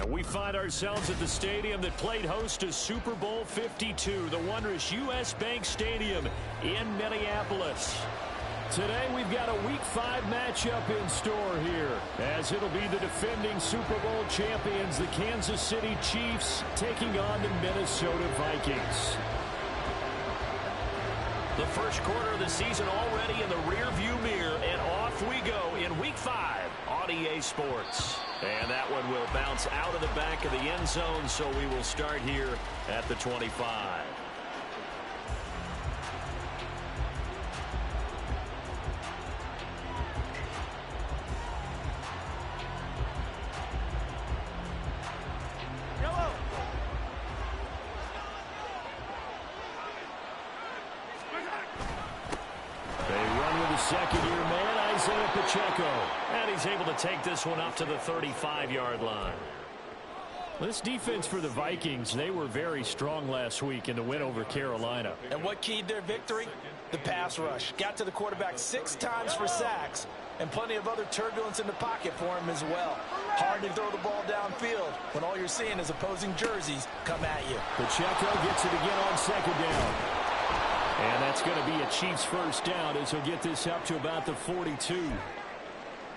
And we find ourselves at the stadium that played host to Super Bowl 52, the wondrous U.S. Bank Stadium in Minneapolis. Today we've got a Week 5 matchup in store here, as it'll be the defending Super Bowl champions, the Kansas City Chiefs, taking on the Minnesota Vikings. The first quarter of the season already in the rearview mirror, and off we go in Week 5 on EA Sports. And that one will bounce out of the back of the end zone, so we will start here at the 25. Second-year man, Isaiah Pacheco. And he's able to take this one up to the 35-yard line. This defense for the Vikings, they were very strong last week in the win over Carolina. And what keyed their victory? The pass rush. Got to the quarterback 6 times for sacks, and plenty of other turbulence in the pocket for him as well. Hard to throw the ball downfield when all you're seeing is opposing jerseys come at you. Pacheco gets it again on second down. And that's going to be a Chiefs first down as he'll get this up to about the 42.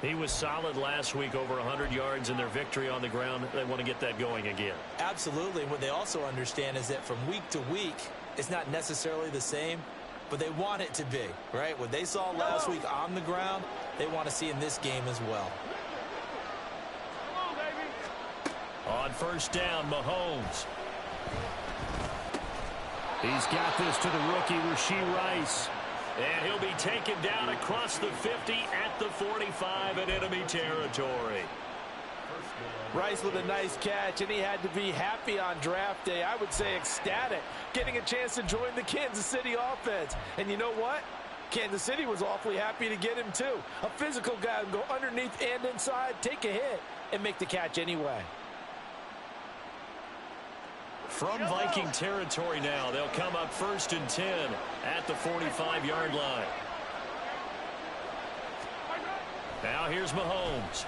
He was solid last week, over 100 yards in their victory on the ground. They want to get that going again. Absolutely. What they also understand is that from week to week, it's not necessarily the same, but they want it to be, right? What they saw last week on the ground, they want to see in this game as well. On first down, Mahomes. He's got this to the rookie, Rashee Rice. And he'll be taken down across the 50 at the 45 in enemy territory. Rice with a nice catch, and he had to be happy on draft day. I would say ecstatic, getting a chance to join the Kansas City offense. And you know what? Kansas City was awfully happy to get him too. A physical guy who can go underneath and inside, take a hit, and make the catch anyway. From Viking territory now, they'll come up 1st and 10 at the 45-yard line. Now here's Mahomes.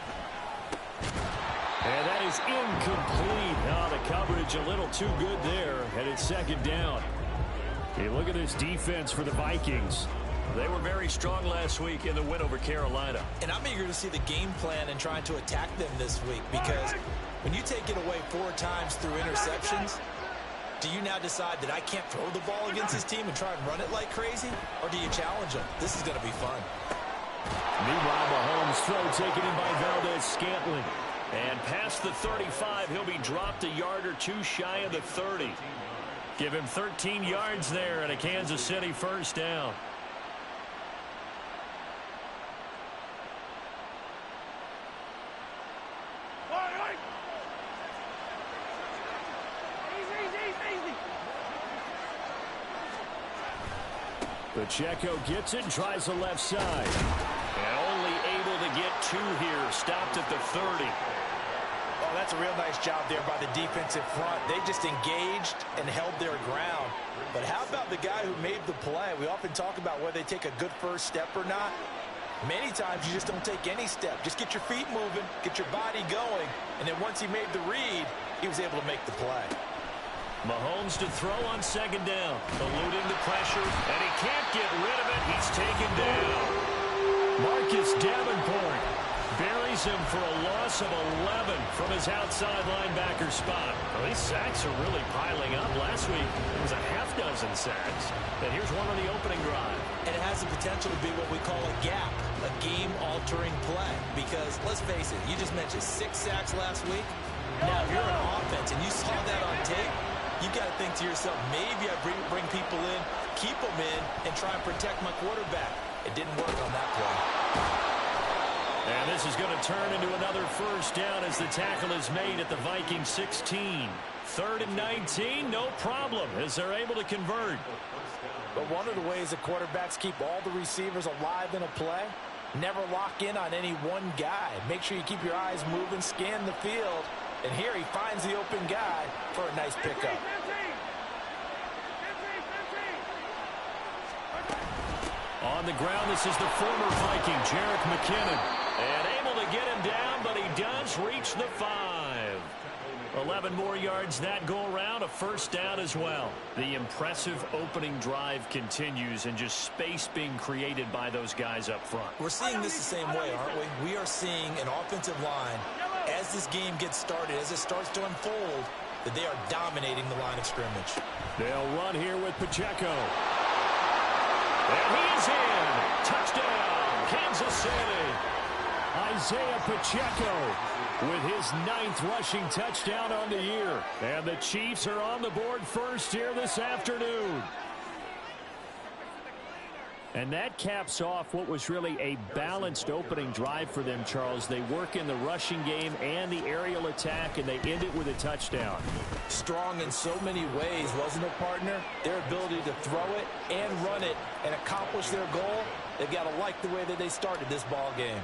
And that is incomplete. Now the coverage a little too good there, and it's second down. Hey, look at this defense for the Vikings. They were very strong last week in the win over Carolina. And I'm eager to see the game plan and trying to attack them this week, because when you take it away 4 times through interceptions, do you now decide that I can't throw the ball against this team and try and run it like crazy? Or do you challenge them? This is going to be fun. Meanwhile, Mahomes' throw taken in by Valdez-Scantling. And past the 35, he'll be dropped a yard or 2 shy of the 30. Give him 13 yards there and a Kansas City first down. Pacheco gets it, tries the left side. And only able to get 2 here, stopped at the 30. Oh, that's a real nice job there by the defensive front. They just engaged and held their ground. But how about the guy who made the play? We often talk about whether they take a good first step or not. Many times you just don't take any step. Just get your feet moving, get your body going, and then once he made the read, he was able to make the play. Mahomes to throw on second down, eluding the pressure, and he can't get rid of it. He's taken down. Marcus Davenport buries him for a loss of 11 from his outside linebacker spot. Well, these sacks are really piling up. Last week, it was a half-dozen sacks. And here's one on the opening drive. And it has the potential to be what we call a gap, a game-altering play. Because, let's face it, you just mentioned 6 sacks last week. Now, if you're an offense and you saw that on tape, you got to think to yourself, maybe I bring people in, keep them in, and try and protect my quarterback. It didn't work on that play. And this is going to turn into another first down as the tackle is made at the Vikings 16. 3rd and 19, no problem, as they're able to convert. But one of the ways that quarterbacks keep all the receivers alive in a play, never lock in on any one guy. Make sure you keep your eyes moving, scan the field. And here he finds the open guy for a nice pickup. On the ground, this is the former Viking, Jerick McKinnon. And able to get him down, but he does reach the 5. 11 more yards that go around, a first down as well. The impressive opening drive continues and just space being created by those guys up front. We're seeing this the same way, aren't we? We are seeing an offensive line, as this game gets started, as it starts to unfold, that they are dominating the line of scrimmage. They'll run here with Pacheco. And he is in. Touchdown, Kansas City. Isaiah Pacheco with his 9th rushing touchdown on the year. And the Chiefs are on the board first here this afternoon. And that caps off what was really a balanced opening drive for them, Charles. They work in the rushing game and the aerial attack, and they end it with a touchdown. Strong in so many ways, wasn't it, partner? Their ability to throw it and run it and accomplish their goal, they've got to like the way that they started this ball game.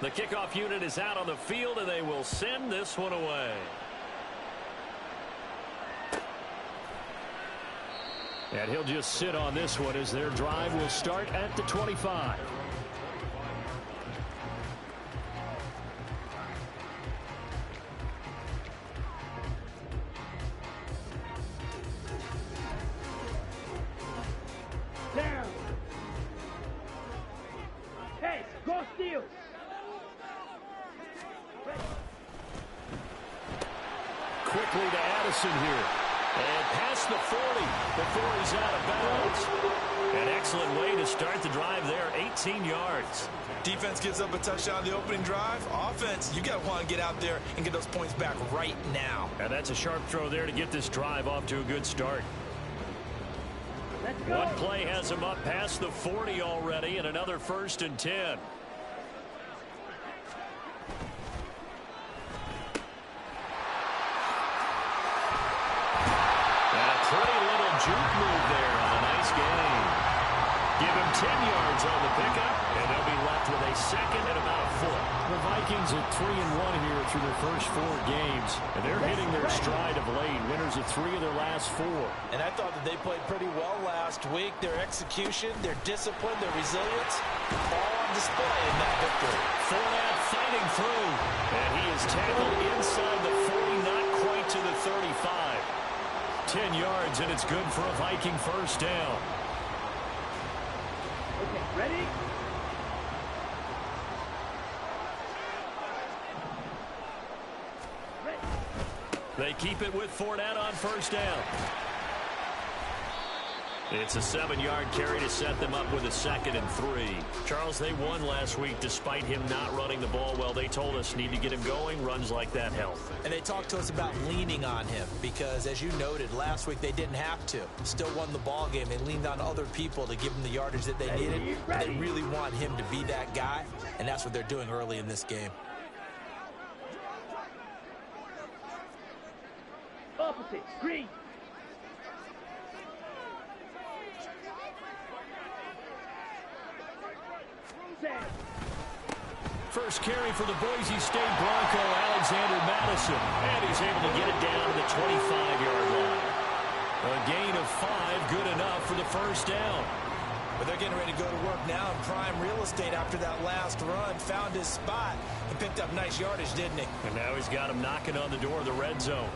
The kickoff unit is out on the field, and they will send this one away. And he'll just sit on this one as their drive will start at the 25. Down. Hey, go steal. Quickly to Addison here. And past the 40 before he's out of bounds. An excellent way to start the drive there, 18 yards. Defense gives up a touchdown on the opening drive. Offense, you got to want to get out there and get those points back right now. And that's a sharp throw there to get this drive off to a good start. Let's go. One play has him up past the 40 already, and another 1st and 10. Pretty little juke move there on a nice gain. Give him 10 yards on the pickup, and they'll be left with a second and about a foot. The Vikings at 3-1 here through their first 4 games, and they're hitting their stride of late. Winners of 3 of their last 4. And I thought that they played pretty well last week. Their execution, their discipline, their resilience, all on display in that victory. Fournette fighting through, and he is tackled inside the 40, not quite to the 35. 10 yards, and it's good for a Viking first down. Okay, ready? They keep it with Fournette on first down. It's a 7-yard carry to set them up with a 2nd and 3. Charles, they won last week despite him not running the ball well. They told us need to get him going. Runs like that help. And they talked to us about leaning on him because, as you noted, last week they didn't have to. Still won the ball game. They leaned on other people to give them the yardage that they needed. They really want him to be that guy, and that's what they're doing early in this game. Opposite, green. First carry for the Boise State Bronco, Alexander Madison. And he's able to get it down to the 25-yard line. A gain of 5, good enough for the first down. But they're getting ready to go to work now in prime real estate after that last run. Found his spot and picked up nice yardage, didn't he? And now he's got him knocking on the door of the red zone.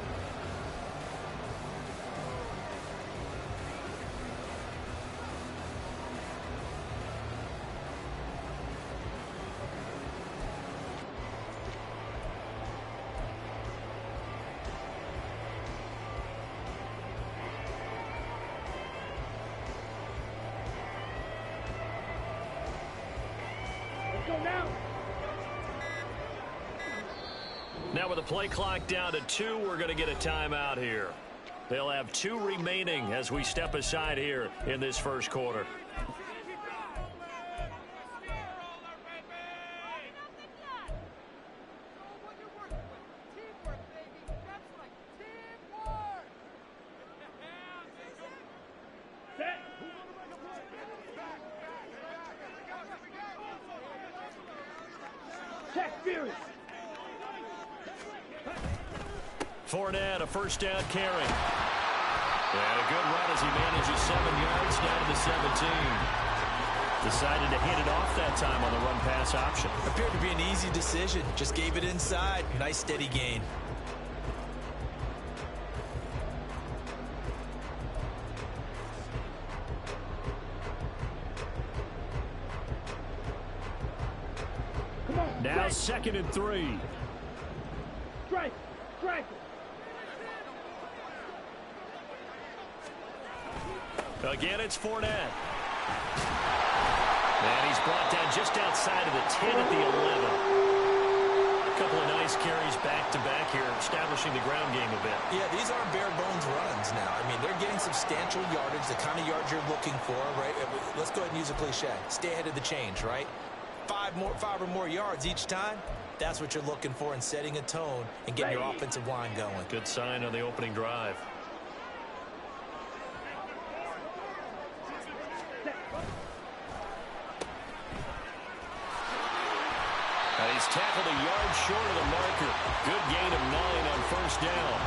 Now with the play clock down to 2, we're going to get a timeout here. They'll have 2 remaining as we step aside here in this first quarter. Fournette, a first down carry. And a good run as he manages 7 yards down to the 17. Decided to hand it off that time on the run-pass option. Appeared to be an easy decision. Just gave it inside. Nice steady gain. Come on. Now strike. 2nd and 3. Strike. Strike. Again, it's Fournette. And he's brought down just outside of the 10 at the 11. A couple of nice carries back-to-back here, establishing the ground game a bit. Yeah, these aren't bare-bones runs now. I mean, they're getting substantial yardage, the kind of yards you're looking for, right? Let's go ahead and use a cliche. Stay ahead of the change, right? 5 or more yards each time. That's what you're looking for in setting a tone and getting your offensive line going. Good sign on the opening drive. And he's tackled a yard short of the marker. Good gain of 9 on 1st down.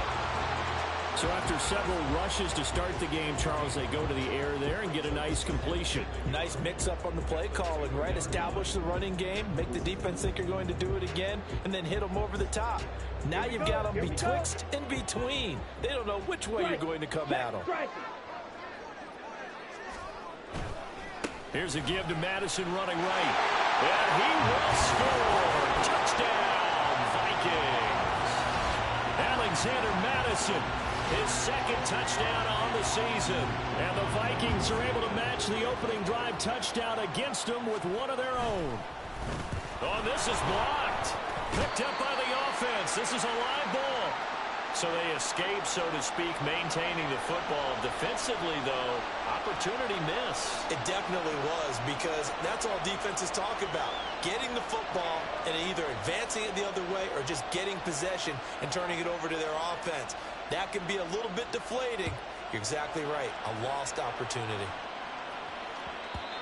So after several rushes to start the game, Charles, they go to the air there and get a nice completion. Nice mix-up on the play calling, right? Establish the running game, make the defense think you're going to do it again, and then hit them over the top. Now you've got them betwixt and between. They don't know which way you're going to come at them. Here's a give to Madison running right. And he will score. Touchdown, Vikings. Alexander Madison, his 2nd touchdown on the season. And the Vikings are able to match the opening drive touchdown against them with one of their own. Oh, this is blocked. Picked up by the offense. This is a live ball. So they escape, so to speak, maintaining the football. Defensively, though, opportunity miss. It definitely was, because that's all defenses talk about. Getting the football and either advancing it the other way or just getting possession and turning it over to their offense. That can be a little bit deflating. You're exactly right. A lost opportunity.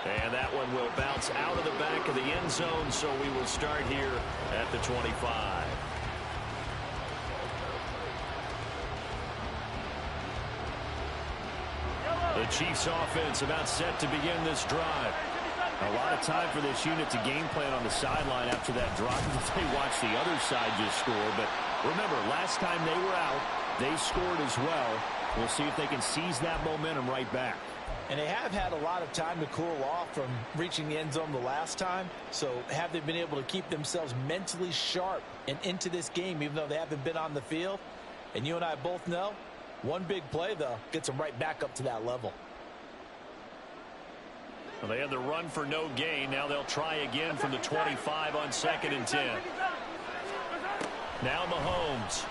And that one will bounce out of the back of the end zone, so we will start here at the 25. The Chiefs offense about set to begin this drive. A lot of time for this unit to game plan on the sideline after that drop. They watch the other side just score. But remember, last time they were out, they scored as well. We'll see if they can seize that momentum right back. And they have had a lot of time to cool off from reaching the end zone the last time. So have they been able to keep themselves mentally sharp and into this game, even though they haven't been on the field? And you and I both know, one big play, though, gets them right back up to that level. Well, they had the run for no gain. Now they'll try again from the 25 on 2nd and 10. Now Mahomes.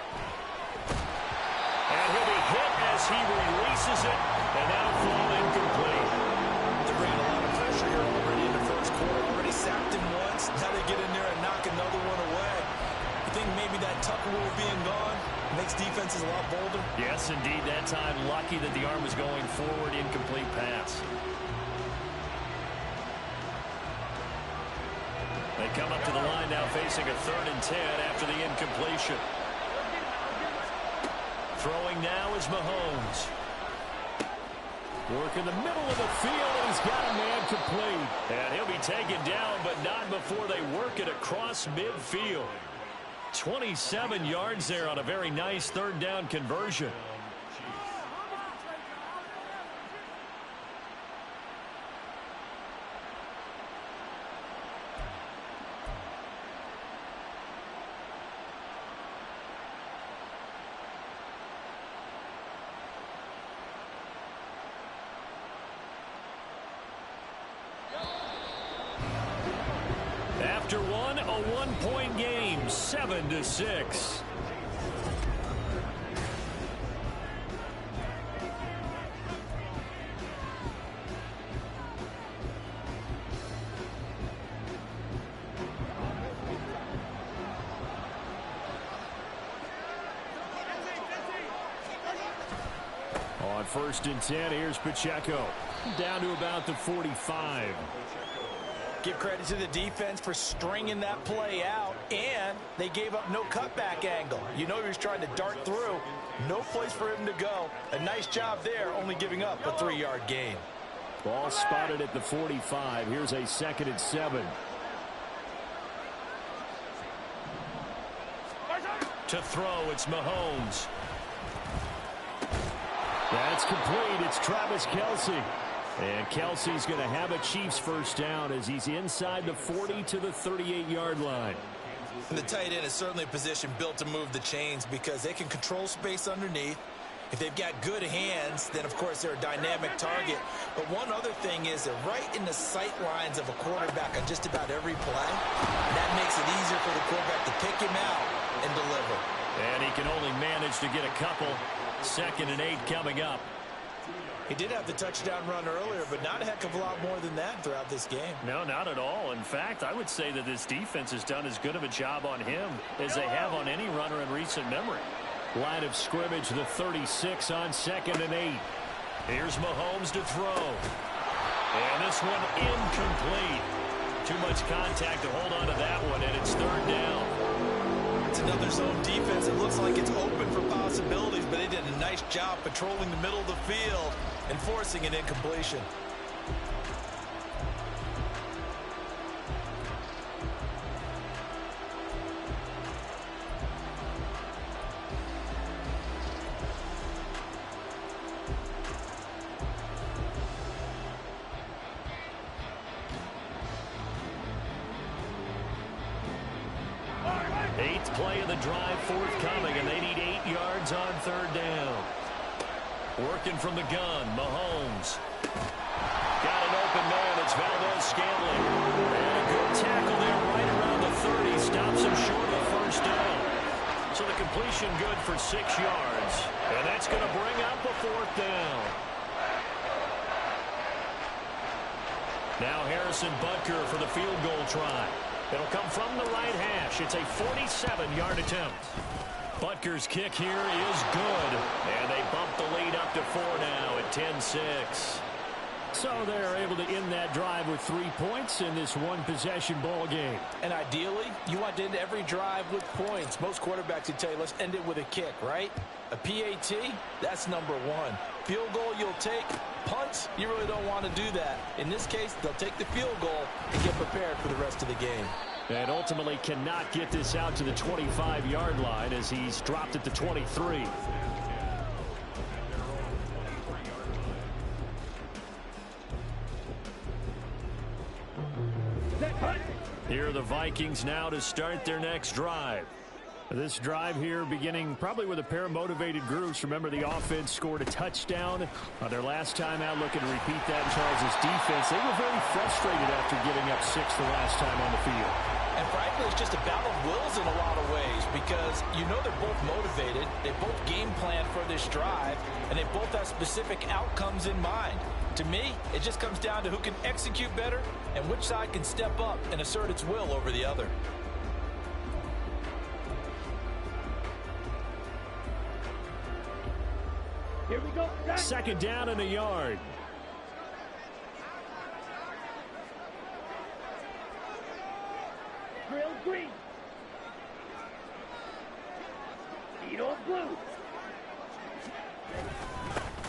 And he'll be hit as he releases it. And that'll fall incomplete. They're bringing a lot of pressure here already in the 1st quarter. Already sacked him once. Now they get in there and knock another one away. I think maybe that Tucker rule being gone makes defenses a lot bolder. Yes, indeed. That time, lucky that the arm was going forward. Incomplete pass. They come up to the line now facing a 3rd and 10 after the incompletion. Throwing now is Mahomes. Work in the middle of the field, and he's got a man complete. And he'll be taken down, but not before they work it across midfield. 27 yards there on a very nice 3rd down conversion. After one, a one-point game, 7-6. On 1st and 10, here's Pacheco. Down to about the 45. Give credit to the defense for stringing that play out, and they gave up no cutback angle. You know he was trying to dart through. No place for him to go. A nice job there, only giving up a 3-yard gain. Ball spotted at the 45. Here's a 2nd and 7. To throw, it's Mahomes. That's complete. It's Travis Kelce. And Kelsey's going to have a Chiefs first down as he's inside the 40 to the 38-yard line. And the tight end is certainly a position built to move the chains because they can control space underneath. If they've got good hands, then, of course, they're a dynamic target. But one other thing is they're right in the sight lines of a quarterback on just about every play. And that makes it easier for the quarterback to pick him out and deliver. And he can only manage to get a couple. 2nd and 8 coming up. He did have the touchdown run earlier, but not a heck of a lot more than that throughout this game. No, not at all. In fact, I would say that this defense has done as good of a job on him as they have on any runner in recent memory. Line of scrimmage, the 36 on 2nd and 8. Here's Mahomes to throw. And this one incomplete. Too much contact to hold on to that one, and it's 3rd down. It's another zone defense. It looks like it's open for possibilities, but they did a nice job patrolling the middle of the field and forcing an incompletion. Eighth play of the drive forthcoming, and they need 8 yards on 3rd down. Working from the gun, Mahomes. Got an open man, it's Valdez-Scantling. And a good tackle there right around the 30. Stops him short of the first down. So the completion good for 6 yards. And that's going to bring up a 4th down. Now Harrison Butker for the field goal try. It'll come from the right hash. It's a 47-yard attempt. Butker's kick here is good. And they bump the lead up to 4 now at 10-6. So they're able to end that drive with 3 points in this one-possession ball game. And ideally, you want to end every drive with points. Most quarterbacks would tell you, let's end it with a kick, right? A PAT, that's number 1. Field goal you'll take. Punts, you really don't want to do that. In this case, they'll take the field goal and get prepared for the rest of the game. And ultimately cannot get this out to the 25-yard line as he's dropped at the 23. Here are the Vikings now to start their next drive. This drive here beginning probably with a pair of motivated groups. Remember, the offense scored a touchdown on their last time out. Looking to repeat that in Charles' defense. They were very frustrated after giving up 6 the last time on the field. And frankly, it's just a battle of wills in a lot of ways because you know they're both motivated. They both game plan for this drive, and they both have specific outcomes in mind. To me, it just comes down to who can execute better and which side can step up and assert its will over the other. Here we go. 2nd down and a yard. Drill green. Feet on blue.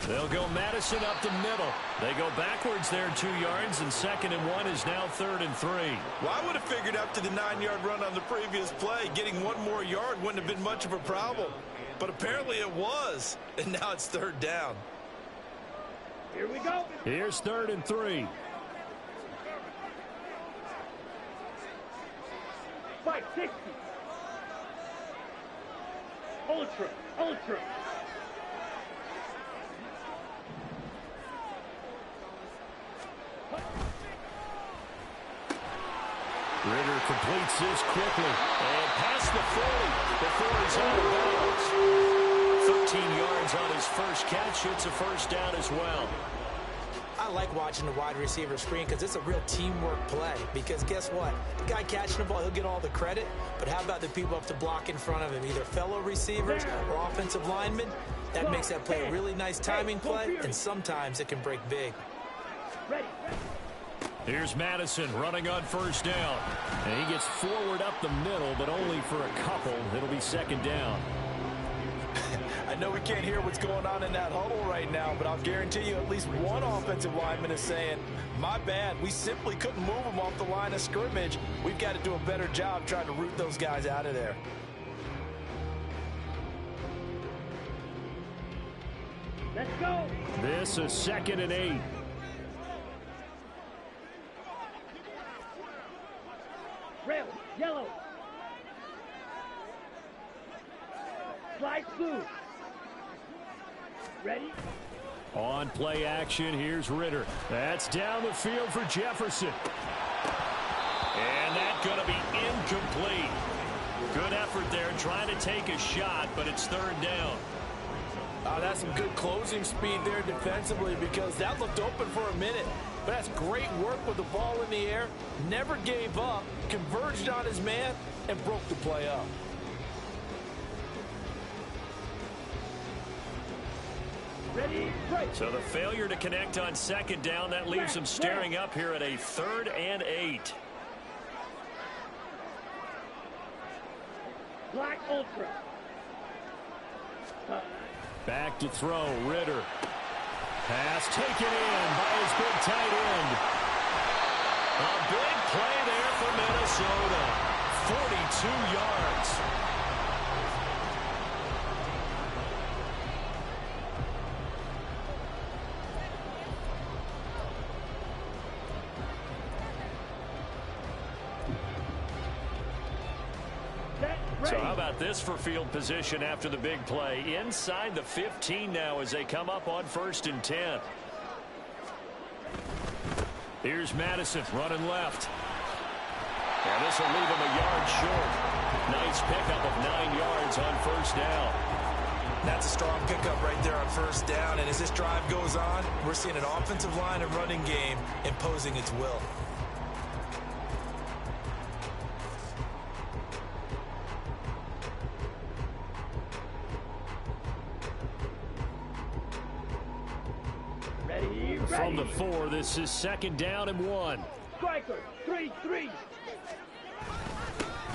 They'll go Madison up the middle. They go backwards there 2 yards, and 2nd and 1 is now 3rd and 3. Well, I would have figured up to the 9-yard run on the previous play. Getting 1 more yard wouldn't have been much of a problem. But apparently it was, and now it's 3rd down. Here we go. Here's 3rd and 3. 560. Ultra. Ritter completes this quickly. And past the 40 before he's out of bounds. 13 yards on his first catch. It's a first down as well. I like watching the wide receiver screen because it's a real teamwork play. Because guess what? The guy catching the ball, he'll get all the credit. But how about the people up to block in front of him? Either fellow receivers or offensive linemen. That makes that play a really nice timing play. And sometimes it can break big. Ready. Here's Madison running on first down. And he gets forward up the middle, but only for a couple. It'll be 2nd down. I know we can't hear what's going on in that huddle right now, but I'll guarantee you at least one offensive lineman is saying, my bad, we simply couldn't move them off the line of scrimmage. We've got to do a better job trying to root those guys out of there. Let's go. This is 2nd and 8. Rail, yellow. Slide blue. Ready? On play action, here's Ritter. That's down the field for Jefferson. And that's going to be incomplete. Good effort there trying to take a shot, but it's third down. That's some good closing speed there defensively because that looked open for a minute. But that's great work with the ball in the air. Never gave up, converged on his man, and broke the play up. Ready, break. So the failure to connect on second down, that leaves them staring up here at a 3rd and 8. Black ultra. Back to throw, Ritter. Pass taken in by his big tight end. A big play there for Minnesota. 42 yards. So how about this for field position after the big play? Inside the 15 now as they come up on 1st and 10. Here's Madison running left. And this will leave him a yard short. Nice pickup of 9 yards on 1st down. That's a strong pickup right there on 1st down. And as this drive goes on, we're seeing an offensive line and running game imposing its will. From the 4, this is 2nd down and 1. Striker, 3-3.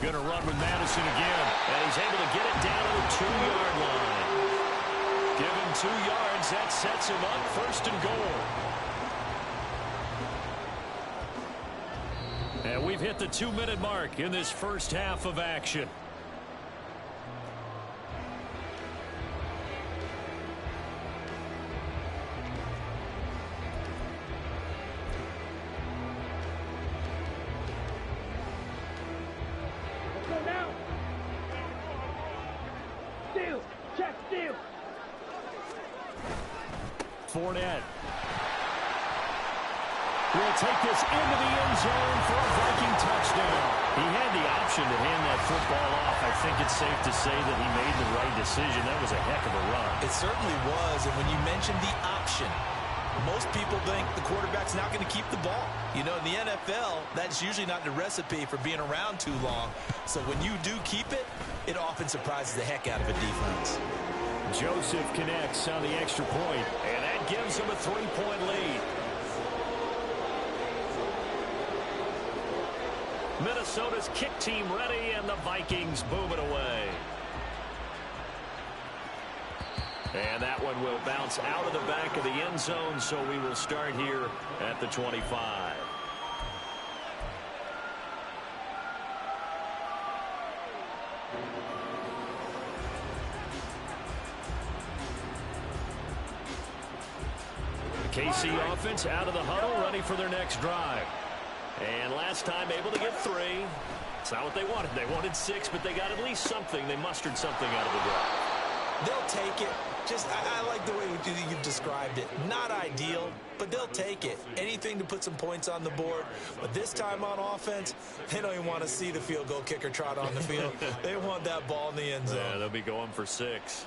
Gonna run with Madison again, and he's able to get it down to the 2-yard line. Give him 2 yards, that sets him up 1st and goal. And we've hit the 2-minute mark in this first half of action. Fournette will take this into the end zone for a Viking touchdown. He had the option to hand that football off. I think it's safe to say that he made the right decision. That was a heck of a run. It certainly was, and when you mentioned the option, most people think the quarterback's not going to keep the ball. You know, in the NFL, that's usually not the recipe for being around too long. So when you do keep it, it often surprises the heck out of a defense. Joseph connects on the extra point, and that gives him a 3-point lead. Minnesota's kick team ready, and the Vikings boom it away. And that one will bounce out of the back of the end zone, so we will start here at the 25. KC offense out of the huddle, ready for their next drive. And last time able to get 3. It's not what they wanted. They wanted 6, but they got at least something. They mustered something out of the drive. They'll take it. Just, I like the way you've described it. Not ideal, but they'll take it. Anything to put some points on the board. But this time on offense, they don't even want to see the field goal kicker trot on the field. They want that ball in the end zone. Yeah, they'll be going for 6.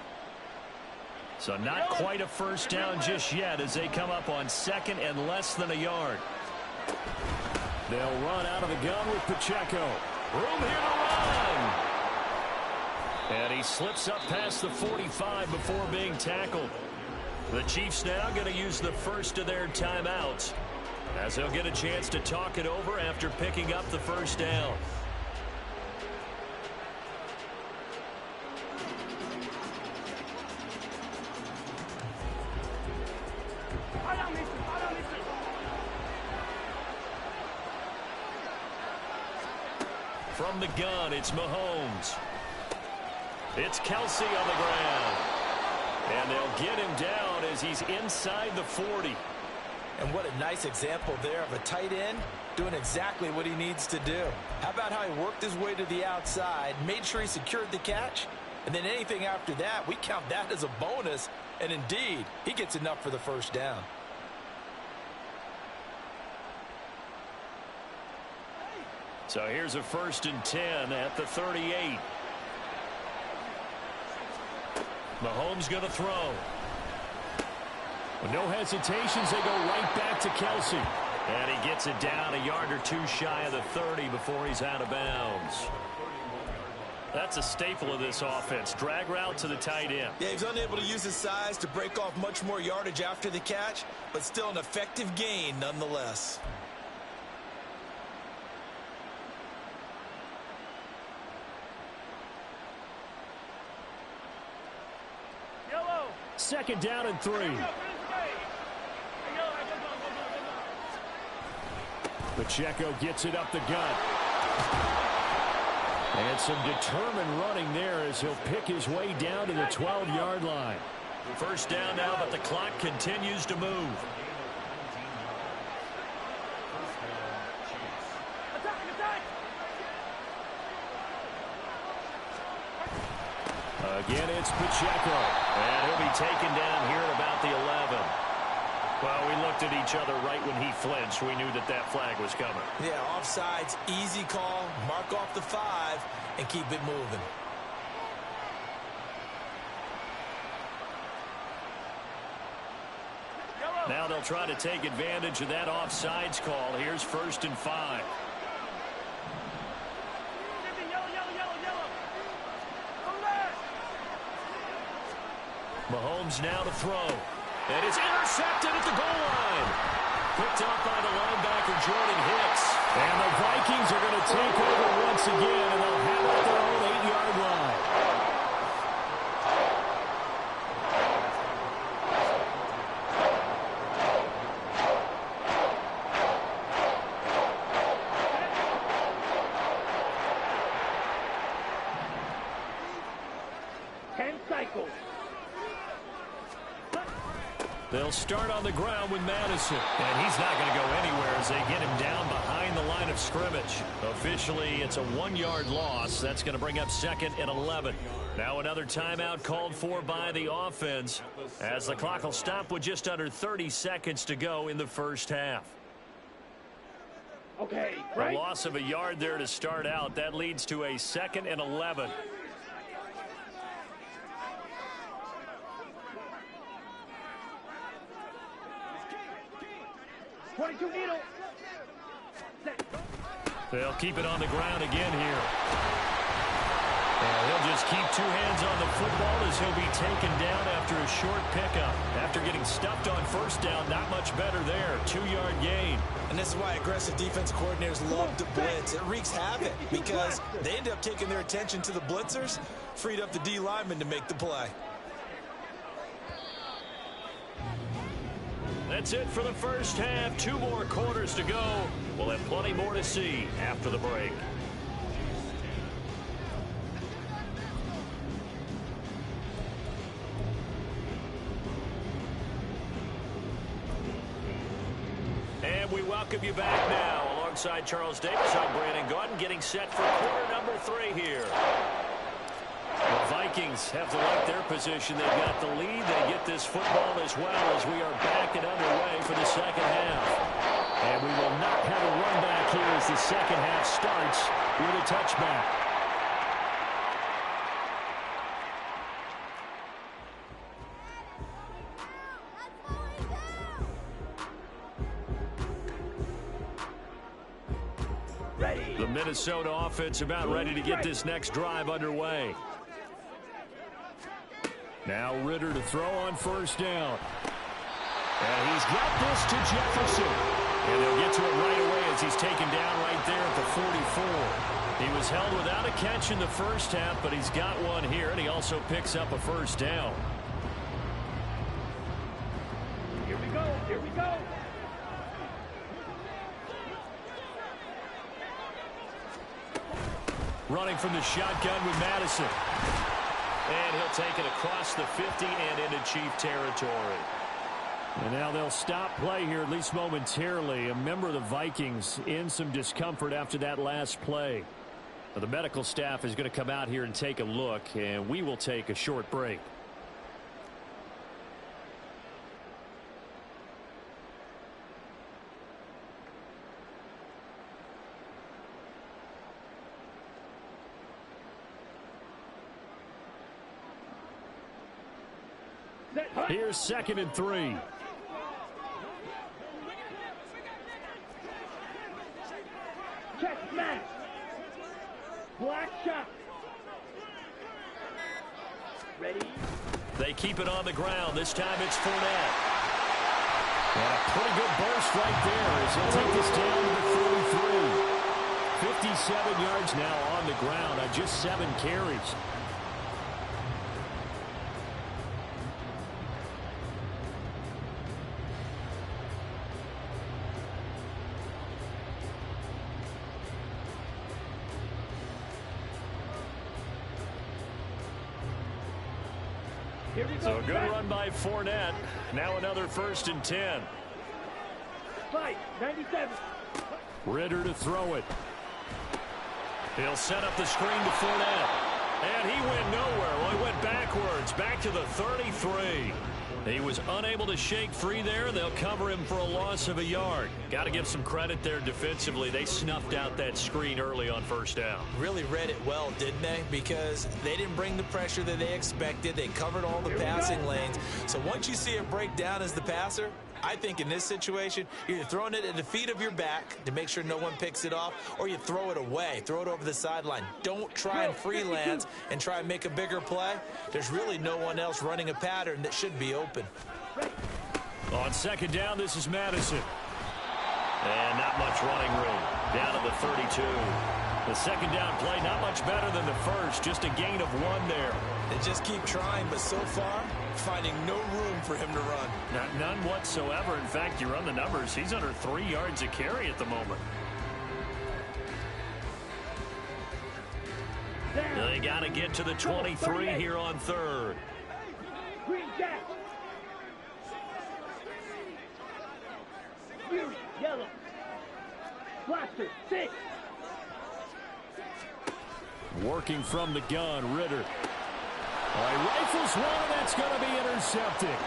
So not quite a first down just yet as they come up on 2nd and less than a yard. They'll run out of the gun with Pacheco. Room here to run. And he slips up past the 45 before being tackled. The Chiefs now going to use the first of their timeouts as they'll get a chance to talk it over after picking up the first down. From the gun, it's Mahomes. It's Kelsey on the ground. And they'll get him down as he's inside the 40. And what a nice example there of a tight end doing exactly what he needs to do. How about how he worked his way to the outside, made sure he secured the catch, and then anything after that, we count that as a bonus. And indeed, he gets enough for the first down. So here's a 1st and 10 at the 38. Mahomes going to throw. With no hesitations, they go right back to Kelsey. And he gets it down a yard or two shy of the 30 before he's out of bounds. That's a staple of this offense. Drag route to the tight end. Yeah, he's unable to use his size to break off much more yardage after the catch, but still an effective gain nonetheless. Second down and 3. Pacheco gets it up the gut. And some determined running there as he'll pick his way down to the 12-yard line. First down now, but the clock continues to move. Again, it's Pacheco. And he'll be taken down here at about the 11. Well, we looked at each other right when he flinched. We knew that that flag was coming. Yeah, offsides, easy call, mark off the 5, and keep it moving. Now they'll try to take advantage of that offsides call. Here's 1st and 5. Mahomes now to throw. And it's intercepted at the goal line. Picked up by the linebacker, Jordan Hicks. And the Vikings are going to take over once again, and they'll have it at their own 8-yard line. They'll start on the ground with Madison. And he's not going to go anywhere as they get him down behind the line of scrimmage. Officially, it's a 1-yard loss. That's going to bring up 2nd and 11. Now another timeout called for by the offense as the clock will stop with just under 30 seconds to go in the first half. Okay, A loss of a yard there to start out. That leads to a 2nd and 11. 22 needle. They'll keep it on the ground again here. And he'll just keep 2 hands on the football as he'll be taken down after a short pickup. After getting stuffed on 1st down, not much better there. 2-yard gain. And this is why aggressive defense coordinators love to blitz. It wreaks havoc because they end up taking their attention to the blitzers, freed up the D lineman to make the play. That's it for the first half. 2 more quarters to go. We'll have plenty more to see after the break. And we welcome you back now. Alongside Charles Davis, I'm Brandon Gordon, getting set for quarter number 3 here. The Vikings have to like their position. They've got the lead. They get this football as well as we are back and underway for the second half. And we will not have a run back here as the second half starts with a touchback. The Minnesota offense about ready to get this next drive underway. Now Ritter to throw on 1st down. And he's got this to Jefferson. And they'll get to it right away as he's taken down right there at the 44. He was held without a catch in the first half, but he's got one here, and he also picks up a 1st down. Here we go. Here we go. Running from the shotgun with Madison. And he'll take it across the 50 and into Chief territory. And now they'll stop play here, at least momentarily. A member of the Vikings in some discomfort after that last play. Now, the medical staff is going to come out here and take a look, and we will take a short break. Here's 2nd and 3. Check smash. Black shot. Ready? They keep it on the ground. This time it's Fournette. And a pretty good burst right there as he'll take this down to the 43. 57 yards now on the ground on just 7 carries. So a good run by Fournette. Now another 1st and 10. Fight, 97. Ritter to throw it. He'll set up the screen to Fournette. And he went nowhere. Well, he went backwards, back to the 33. He was unable to shake free there. They'll cover him for a loss of a yard. Got to give some credit there defensively. They snuffed out that screen early on 1st down. Really read it well, didn't they? Because they didn't bring the pressure that they expected. They covered all the passing lanes. So once you see it break down as the passer, I think in this situation, you're throwing it at the feet of your back to make sure no one picks it off, or you throw it away, throw it over the sideline. Don't try and freelance and try and make a bigger play. There's really no one else running a pattern that should be open. On 2nd down, this is Madison. And not much running room. Down to the 32. The 2nd down play, not much better than the first. Just a gain of 1 there. They just keep trying, but so far, finding no room for him to run. None whatsoever. In fact, you run the numbers. He's under 3 yards a carry at the moment. They got to get to the 23 here on 3rd. Green jack. Blue, yellow. Blaster, 6. Working from the gun, Ritter. He rifles one, and that's going to be intercepted.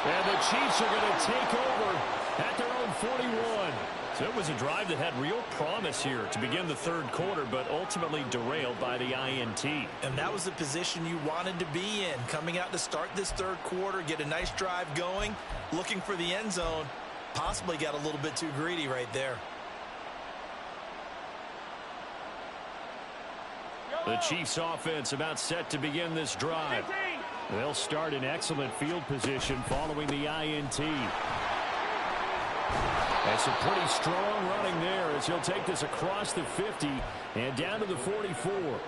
And the Chiefs are going to take over at their own 41. So it was a drive that had real promise here to begin the 3rd quarter, but ultimately derailed by the INT. And that was the position you wanted to be in, coming out to start this 3rd quarter, get a nice drive going, looking for the end zone. Possibly got a little bit too greedy right there. The Chiefs offense about set to begin this drive. They'll start in excellent field position following the INT. That's a pretty strong running there as he'll take this across the 50 and down to the 44.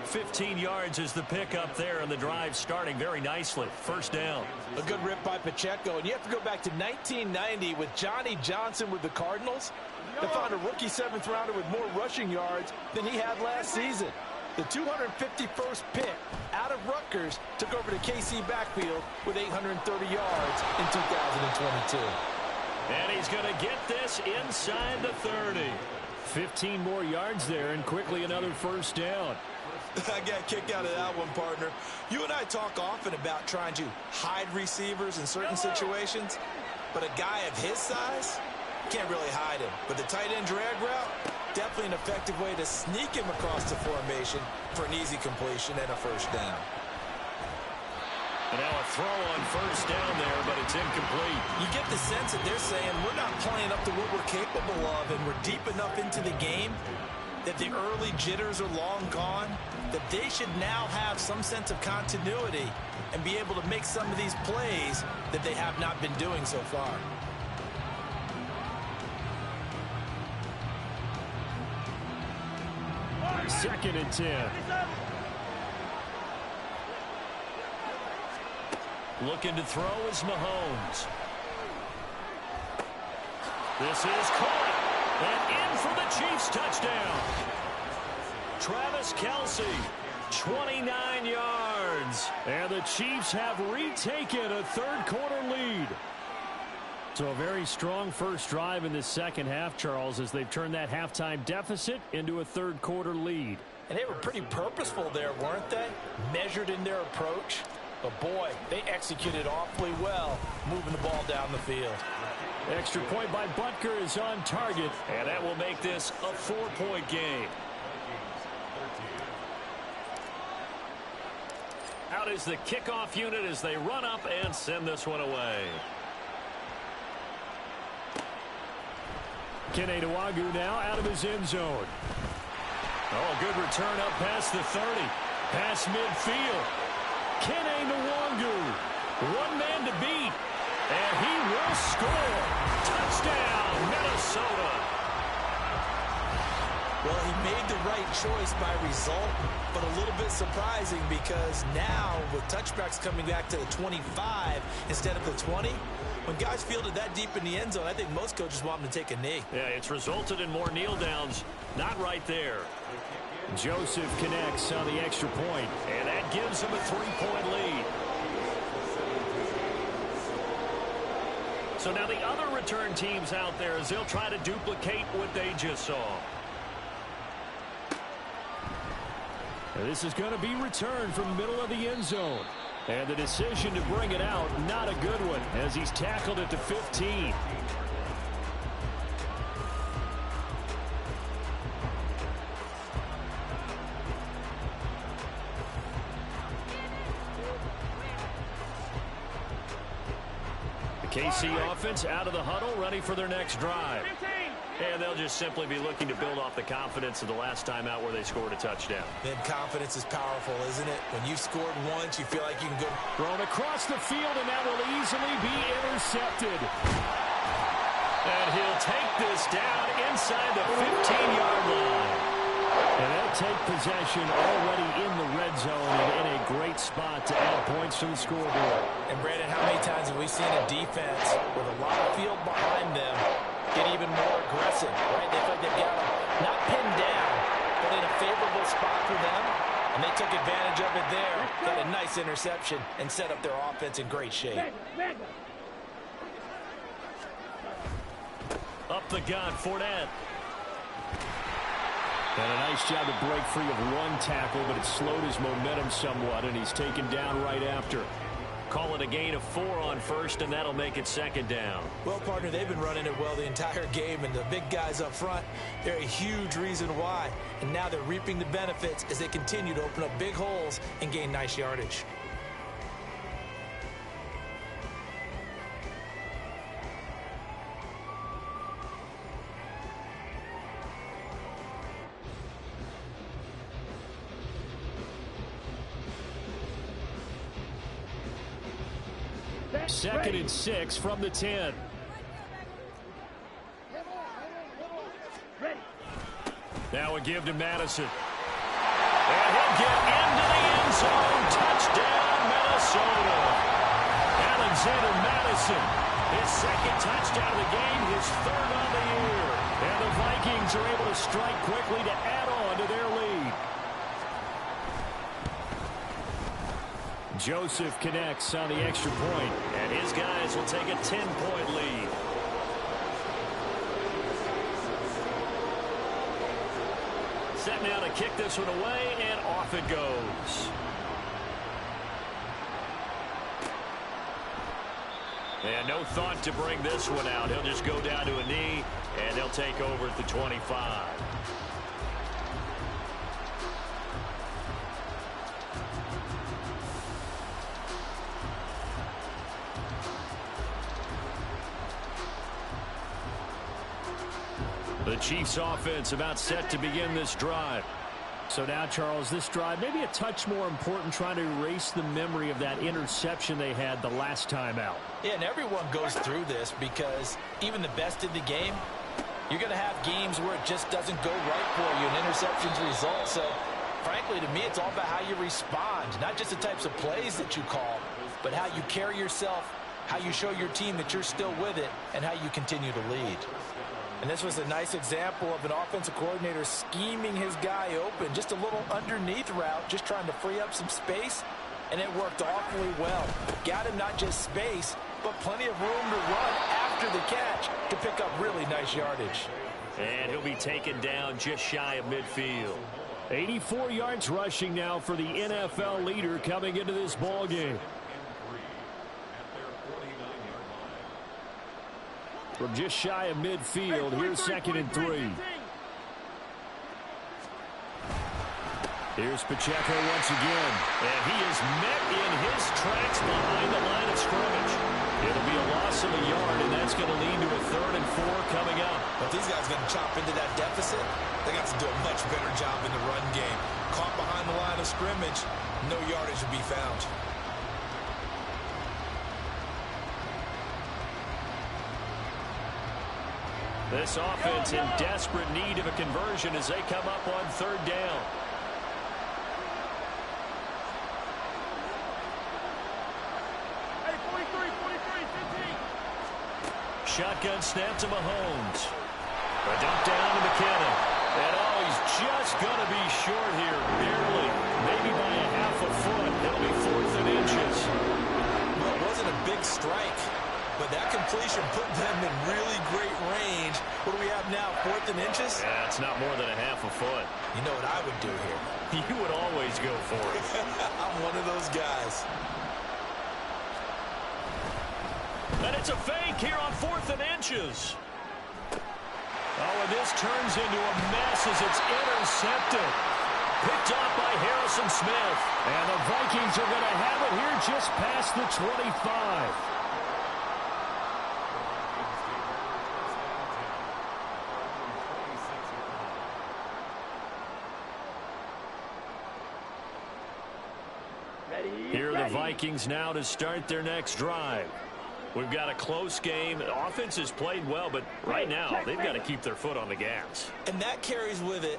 15 yards is the pickup there, and the drive starting very nicely. 1st down. A good rip by Pacheco, and you have to go back to 1990 with Johnny Johnson with the Cardinals. They found a rookie 7th rounder with more rushing yards than he had last season. The 251st pick out of Rutgers took over the KC backfield with 830 yards in 2022. And he's going to get this inside the 30. 15 more yards there, and quickly another 1st down. I got a kick out of that one, partner. You and I talk often about trying to hide receivers in certain situations, but a guy of his size can't really hide him. But the tight end drag route, definitely an effective way to sneak him across the formation for an easy completion and a 1st down. And now a throw on 1st down there, but it's incomplete. You get the sense that they're saying we're not playing up to what we're capable of, and we're deep enough into the game that the early jitters are long gone, that they should now have some sense of continuity and be able to make some of these plays that they have not been doing so far. Second and 10. Looking to throw is Mahomes. This is caught. And in for the Chiefs touchdown. Travis Kelce 29 yards. And the Chiefs have retaken a third-quarter lead. So a very strong first drive in this second half, Charles, as they've turned that halftime deficit into a third-quarter lead. And they were pretty purposeful there, weren't they? Measured in their approach. But, boy, they executed awfully well, moving the ball down the field. Extra point by Butker is on target, and that will make this a 4-point game. Out is the kickoff unit as they run up and send this one away. Kene Nwagu now out of his end zone. Oh, good return up past the 30. Past midfield. Kene Nwagu. One man to beat. And he will score. Touchdown, Minnesota. Well, he made the right choice by result, but a little bit surprising because now with touchbacks coming back to the 25 instead of the 20, when guys fielded that deep in the end zone, I think most coaches want them to take a knee. Yeah, it's resulted in more kneel downs. Not right there. Joseph connects on the extra point, and that gives him a 3-point lead. So now the other return teams out there as they'll try to duplicate what they just saw. And this is going to be returned from the middle of the end zone. And the decision to bring it out, not a good one, as he's tackled at the 15. The KC offense out of the huddle, ready for their next drive. And they'll just simply be looking to build off the confidence of the last time out where they scored a touchdown. Then confidence is powerful, isn't it? When you've scored once, you feel like you can go. Thrown across the field, and that will easily be intercepted. And he'll take this down inside the 15-yard line. And they'll take possession already in the red zone and in a great spot to add points to the scoreboard. And, Brandon, how many times have we seen a defense with a lot of field behind them get even more aggressive, right? They feel like they've got them not pinned down, but in a favorable spot for them. And they took advantage of it there. Got a nice interception and set up their offense in great shape. Up the gun, Fournette. And a nice job to break free of one tackle, but it slowed his momentum somewhat, and he's taken down right after. Call it a gain of 4 on first, and that'll make it second down. Well, partner, they've been running it well the entire game, and the big guys up front, they're a huge reason why. And now they're reaping the benefits as they continue to open up big holes and gain nice yardage. Second and 6 from the 10. Now a give to Madison. And he'll get into the end zone. Touchdown, Minnesota. Alexander Madison, his second touchdown of the game, his third on the year. And the Vikings are able to strike quickly to add on to their lead. Joseph connects on the extra point, and his guys will take a 10-point lead. Set now to kick this one away, and off it goes. And no thought to bring this one out. He'll just go down to a knee, and they'll take over at the 25. The Chiefs offense about set to begin this drive. So now, Charles, this drive maybe a touch more important, trying to erase the memory of that interception they had the last time out. Yeah, and everyone goes through this because even the best in the game, you're going to have games where it just doesn't go right for you, and interceptions result. So, frankly, to me, it's all about how you respond, not just the types of plays that you call, but how you carry yourself, how you show your team that you're still with it, and how you continue to lead. And this was a nice example of an offensive coordinator scheming his guy open. Just a little underneath route, just trying to free up some space, and it worked awfully well. Got him not just space, but plenty of room to run after the catch to pick up really nice yardage. And he'll be taken down just shy of midfield. 84 yards rushing now for the NFL leader coming into this ball game. From just shy of midfield, here's 2nd and 3. Here's Pacheco once again. And he is met in his tracks behind the line of scrimmage. It'll be a loss of a yard, and that's going to lead to a 3rd and 4 coming up. But these guys are going to chop into that deficit. They got to do a much better job in the run game. Caught behind the line of scrimmage, no yardage will be found. This offense in desperate need of a conversion as they come up on 3rd down. Shotgun snap to Mahomes. A dump down to McKinnon. And oh, he's just going to be short here, barely. Maybe by a half a foot. It'll be 4th and inches. Well, it wasn't a big strike, but that completion put them in really great range. What do we have now, 4th and inches? Yeah, it's not more than a half a foot. You know what I would do here? You would always go for it. I'm one of those guys. And it's a fake here on 4th and inches. Oh, and this turns into a mess as it's intercepted. Picked off by Harrison Smith. And the Vikings are going to have it here just past the 25. Here are the Vikings now to start their next drive. We've got a close game. The offense has played well, but right now they've got to keep their foot on the gas. And that carries with it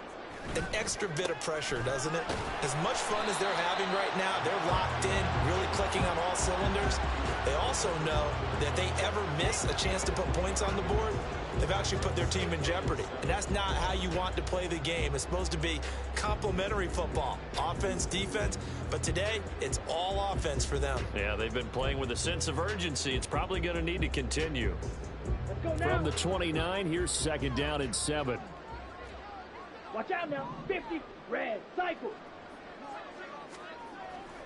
an extra bit of pressure, doesn't it? As much fun as they're having right now, they're locked in, really clicking on all cylinders. They also know that they ever miss a chance to put points on the board, they've actually put their team in jeopardy. And that's not how you want to play the game. It's supposed to be complementary football, offense, defense. But today, it's all offense for them. Yeah, they've been playing with a sense of urgency. It's probably going to need to continue. From the 29, here's 2nd down and 7. Watch out now. 50. Red. Cycle.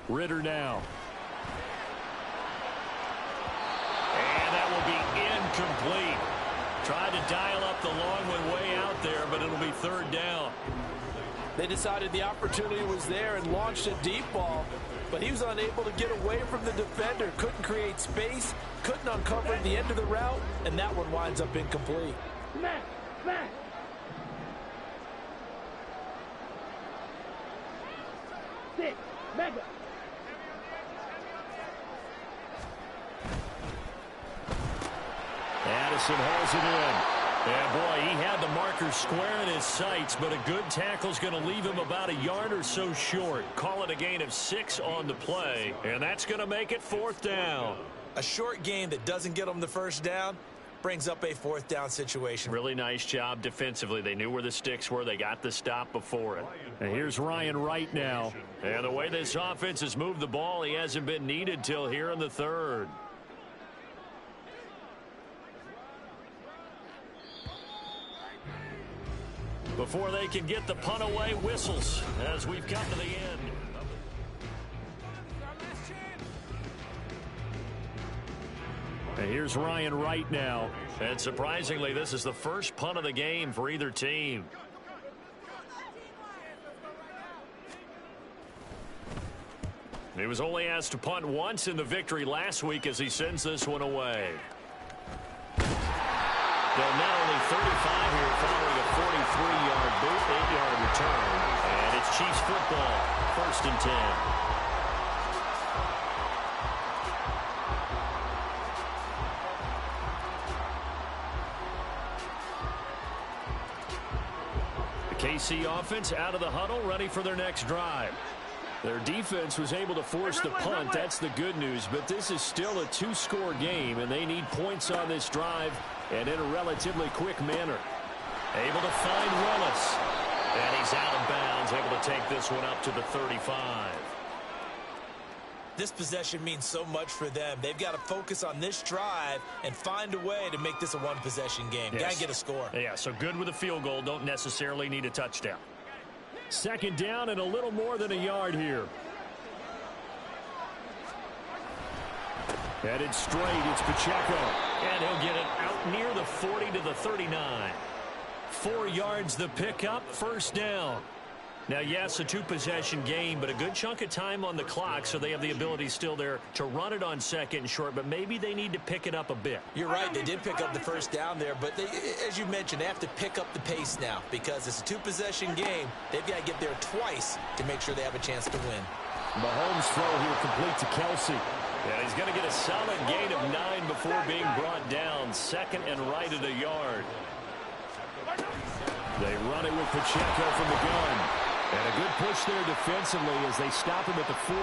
Ritter now. And that will be incomplete. Tried to dial up the long one way out there, but it'll be 3rd down. They decided the opportunity was there and launched a deep ball, but he was unable to get away from the defender. Couldn't create space, couldn't uncover the end of the route, and that one winds up incomplete. Smash. Smash. Six. Mega. Addison hauls it in. Yeah, boy, he had the marker square in his sights, but a good tackle's going to leave him about a yard or so short. Call it a gain of 6 on the play, and that's going to make it 4th down. A short gain that doesn't get them the 1st down brings up a 4th down situation. Really nice job defensively. They knew where the sticks were. They got the stop before it. And here's Ryan Wright now. And the way this offense has moved the ball, he hasn't been needed till here in the 3rd. Before they can get the punt away, whistles as we've come to the end. And here's Ryan Wright now. And surprisingly, this is the first punt of the game for either team. He was only asked to punt once in the victory last week as he sends this one away. They'll not only 35 here following a 43-yard boot, 8-yard return. And it's Chiefs football, 1st and 10. The KC offense out of the huddle, ready for their next drive. Their defense was able to force the punt. That's the good news. But this is still a two-score game, and they need points on this drive and in a relatively quick manner. Able to find Willis. And he's out of bounds, able to take this one up to the 35. This possession means so much for them. They've got to focus on this drive and find a way to make this a one-possession game. Yes. Got to get a score. Yeah, so good with a field goal. Don't necessarily need a touchdown. Second down and a little more than a yard here. Headed straight, it's Pacheco. And he'll get it out near the 40 to the 39. 4 yards the pickup, first down. Now, yes, a two-possession game, but a good chunk of time on the clock, so they have the ability still there to run it on second and short, but maybe they need to pick it up a bit. You're right, they did pick up the first down there, but they, as you mentioned, they have to pick up the pace now because it's a two-possession game. They've got to get there twice to make sure they have a chance to win. Mahomes' throw here complete to Kelsey. Yeah, he's going to get a solid gain of 9 before being brought down. Second and right at a yard. They run it with Pacheco from the gun. And a good push there defensively as they stop him at the 48.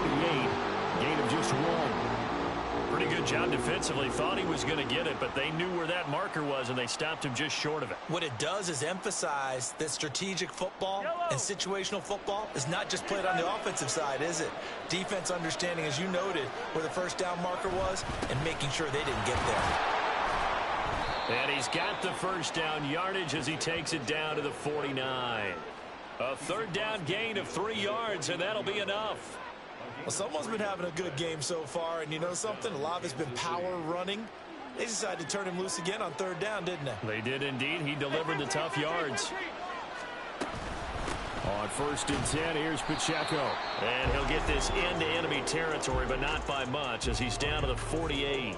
Gain of just 1. Pretty good job defensively. Thought he was going to get it, but they knew where that marker was, and they stopped him just short of it. What it does is emphasize that strategic football and situational football is not just played on the offensive side, is it? Defense understanding, as you noted, where the first down marker was and making sure they didn't get there. And he's got the first down yardage as he takes it down to the 49. A third down gain of 3 yards, and that'll be enough. Well, someone's been having a good game so far, and you know something? A lot of it's been power running. They decided to turn him loose again on third down, didn't they? They did indeed. He delivered the tough yards. On first and 10, here's Pacheco. And he'll get this into enemy territory, but not by much as he's down to the 48.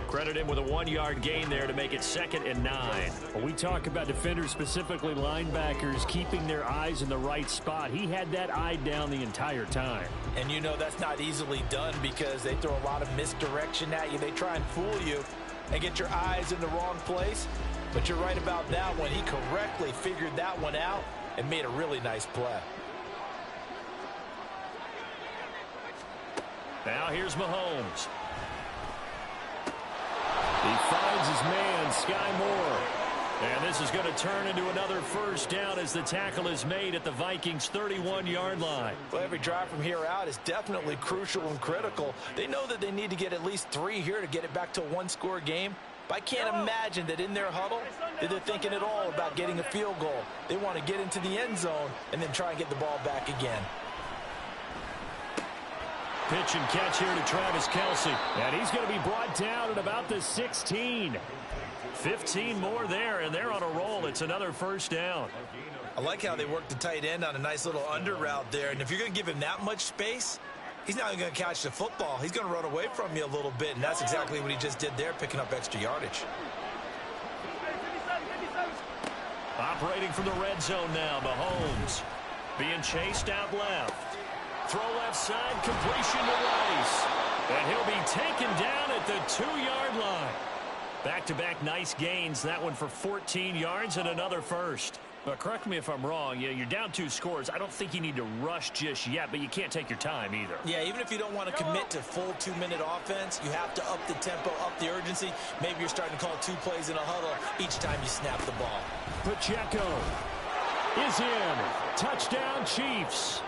Credit him with a 1-yard gain there to make it 2nd and 9. When we talk about defenders, specifically linebackers, keeping their eyes in the right spot, he had that eye down the entire time. And you know that's not easily done because they throw a lot of misdirection at you. They try and fool you and get your eyes in the wrong place. But you're right about that one. He correctly figured that one out and made a really nice play. Now here's Mahomes. He finds his man, Sky Moore. And this is going to turn into another first down as the tackle is made at the Vikings' 31-yard line. Well, every drive from here out is definitely crucial and critical. They know that they need to get at least 3 here to get it back to a one-score game. But I can't imagine that in their huddle that they're thinking at all about getting a field goal. They want to get into the end zone and then try and get the ball back again. Pitch and catch here to Travis Kelsey. And he's going to be brought down at about the 16. 15 more there, and they're on a roll. It's another first down. I like how they work the tight end on a nice little under route there. And if you're going to give him that much space, he's not even going to catch the football. He's going to run away from you a little bit, and that's exactly what he just did there, picking up extra yardage. Operating from the red zone now, Mahomes. Being chased out left. Throw left side, completion to Rice. And he'll be taken down at the 2-yard line. Back-to-back nice gains. That one for 14 yards and another first. But correct me if I'm wrong. You're down 2 scores. I don't think you need to rush just yet, but you can't take your time either. Yeah, even if you don't want to commit to full 2-minute offense, you have to up the tempo, up the urgency. Maybe you're starting to call 2 plays in a huddle each time you snap the ball. Pacheco is in. Touchdown, Chiefs.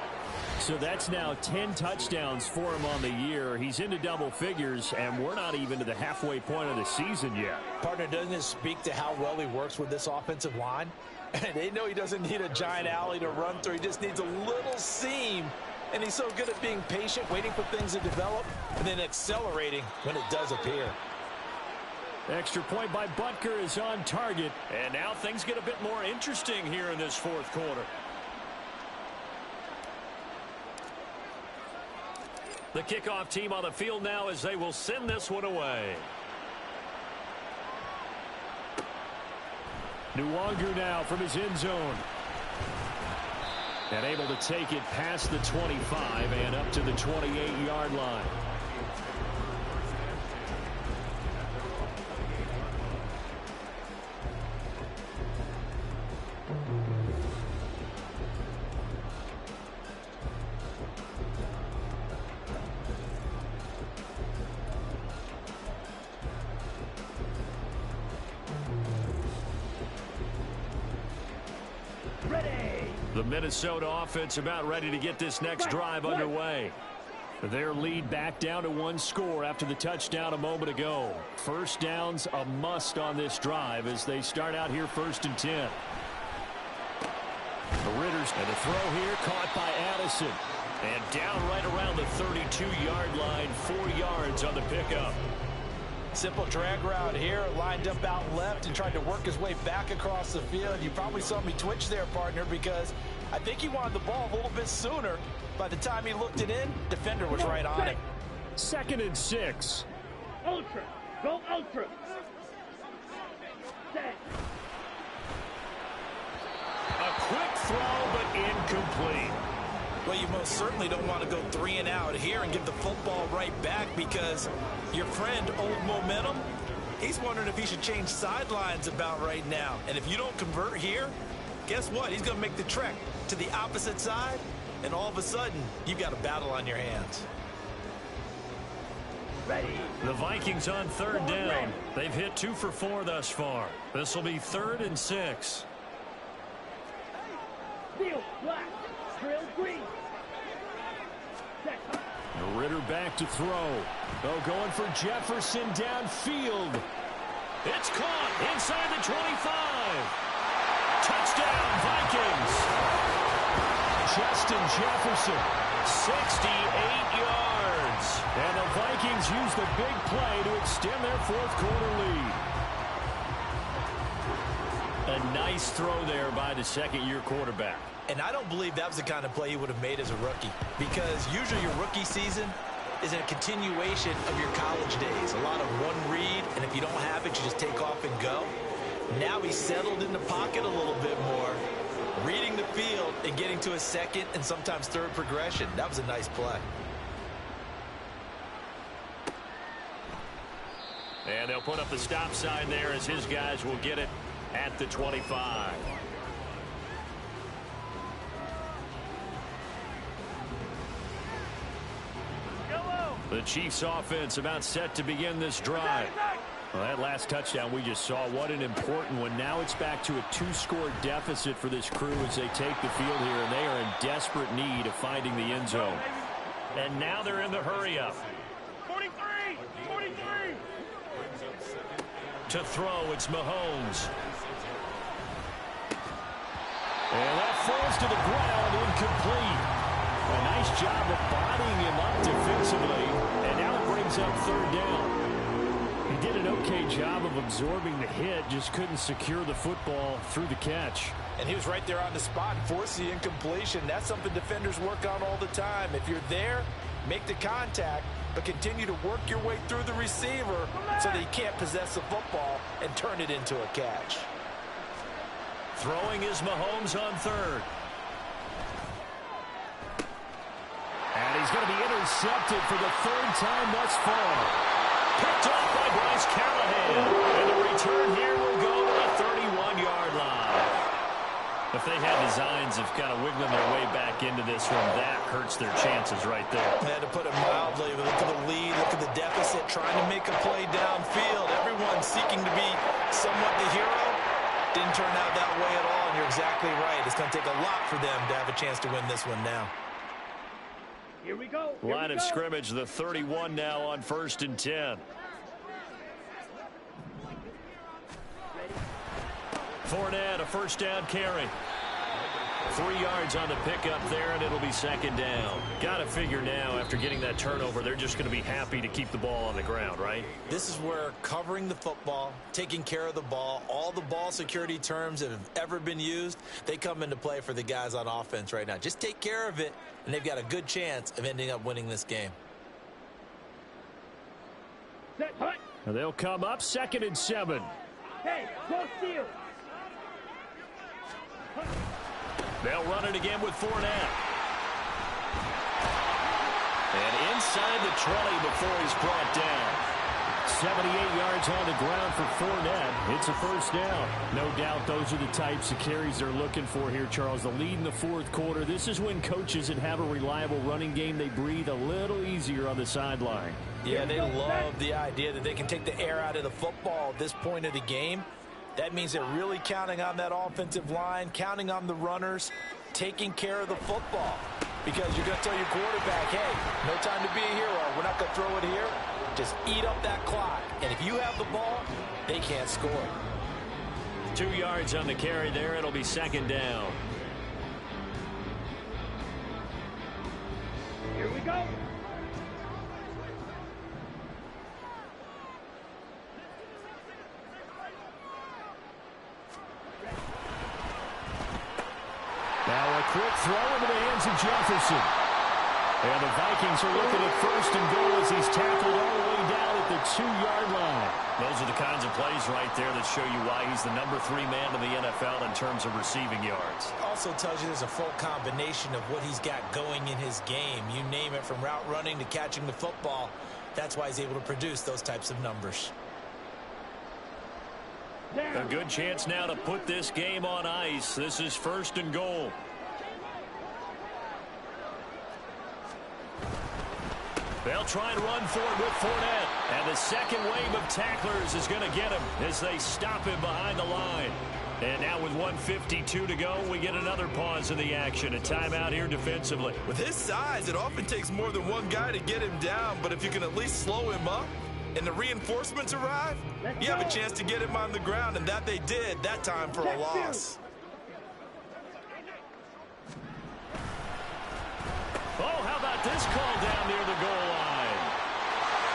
So that's now 10 touchdowns for him on the year. He's into double figures, and we're not even to the halfway point of the season yet. Partner, doesn't it speak to how well he works with this offensive line? And they know he doesn't need a giant alley to run through. He just needs a little seam. And he's so good at being patient, waiting for things to develop, and then accelerating when it does appear. Extra point by Butker is on target. And now things get a bit more interesting here in this fourth quarter. The kickoff team on the field now as they will send this one away. Nwangu now from his end zone. And able to take it past the 25 and up to the 28-yard line. Minnesota offense about ready to get this next drive underway. Their lead back down to 1 score after the touchdown a moment ago. First down's a must on this drive as they start out here 1st and 10. The Ritters and the throw here caught by Addison. And down right around the 32-yard line, 4 yards on the pickup. Simple drag route here, lined up out left and tried to work his way back across the field. You probably saw me twitch there, partner, because I think he wanted the ball a little bit sooner. By the time he looked it in, defender was right on it. 2nd and 6. Ultra. Go ultra. Set. A quick throw, but incomplete. Well, you most certainly don't want to go 3 and out here and give the football right back, because your friend, Old Momentum, he's wondering if he should change sidelines about right now. And if you don't convert here, guess what? He's going to make the trek to the opposite side, and all of a sudden, you've got a battle on your hands. Ready. The Vikings on 3rd down. They've hit 2 for 4 thus far. This will be 3rd and 6. Steel black. Drill green. Set. Ritter back to throw. Oh, going for Jefferson downfield. It's caught inside the 25. Touchdown, Vikings. Justin Jefferson, 68 yards. And the Vikings use the big play to extend their 4th quarter lead. A nice throw there by the 2nd-year quarterback. And I don't believe that was the kind of play he would have made as a rookie, because usually your rookie season is a continuation of your college days. A lot of one read, and if you don't have it, you just take off and go. Now he's settled in the pocket a little bit more, reading the field and getting to a 2nd and sometimes 3rd progression. That was a nice play. And they'll put up the stop sign there as his guys will get it at the 25. The Chiefs offense about set to begin this drive. Well, that last touchdown we just saw, what an important one. Now it's back to a 2-score deficit for this crew as they take the field here, and they are in desperate need of finding the end zone. And now they're in the hurry-up. 43. To throw, it's Mahomes. And that falls to the ground, incomplete. A nice job of bodying him up defensively, and now it brings up 3rd down. He did an okay job of absorbing the hit, just couldn't secure the football through the catch. And he was right there on the spot and forced the incompletion. That's something defenders work on all the time. If you're there, make the contact, but continue to work your way through the receiver so that he can't possess the football and turn it into a catch. Throwing is Mahomes on 3rd. And he's going to be intercepted for the 3rd time thus far. Picked off by Bryce Callahan. And the return here will go to the 31-yard line. If they had designs of kind of wiggling their way back into this one, that hurts their chances right there. They had to put it mildly. Look at the lead, look at the deficit, trying to make a play downfield. Everyone seeking to be somewhat the hero. Didn't turn out that way at all, and you're exactly right. It's going to take a lot for them to have a chance to win this one now. Here we go. Line of scrimmage, the 31 now on 1st and 10. Fournette, a 1st down carry. 3 yards on the pickup there, and it'll be 2nd down. Got to figure now, after getting that turnover, they're just going to be happy to keep the ball on the ground, right? This is where covering the football, taking care of the ball, all the ball security terms that have ever been used, they come into play for the guys on offense right now. Just take care of it, and they've got a good chance of ending up winning this game. Set. Hut. They'll come up 2nd and 7. Hey, go steal. They'll run it again with Fournette. And inside the 20 before he's brought down. 78 yards on the ground for Fournette. It's a 1st down. No doubt those are the types of carries they're looking for here, Charles. The lead in the 4th quarter. This is when coaches that have a reliable running game, they breathe a little easier on the sideline. Yeah, they love the idea that they can take the air out of the football at this point of the game. That means they're really counting on that offensive line, counting on the runners taking care of the football. Because you're going to tell your quarterback, hey, no time to be a hero. We're not going to throw it here. Just eat up that clock. And if you have the ball, they can't score. 2 yards on the carry there. It'll be second down. Here we go. Now a quick throw into the hands of Jefferson. And the Vikings are looking at first and goal as he's tackled all the way down at the 2-yard line. Those are the kinds of plays right there that show you why he's the number 3 man in the NFL in terms of receiving yards. Also tells you there's a full combination of what he's got going in his game. You name it, from route running to catching the football. That's why he's able to produce those types of numbers. A good chance now to put this game on ice. This is first and goal. They'll try and run for it with Fournette. And the second wave of tacklers is going to get him as they stop him behind the line. And now with 1:52 to go, we get another pause in the action. A timeout here defensively. With his size, it often takes more than one guy to get him down. But if you can at least slow him up and the reinforcements arrive, you have a chance to get him on the ground. And that they did that time for a loss. Oh, how about this call down near the goal line?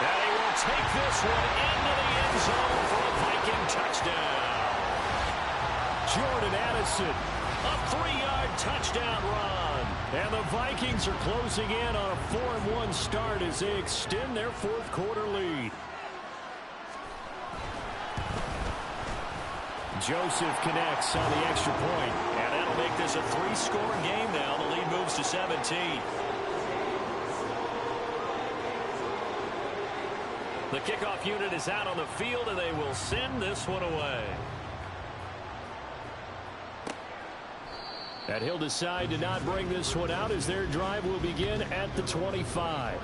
And he will take this one into the end zone for a Viking touchdown. Jordan Addison, a 3-yard touchdown run. And the Vikings are closing in on a 4-1 start as they extend their fourth quarter lead. Joseph connects on the extra point, and that'll make this a 3-score game now. The lead moves to 17. The kickoff unit is out on the field, and they will send this one away. And he'll decide to not bring this one out as their drive will begin at the 25.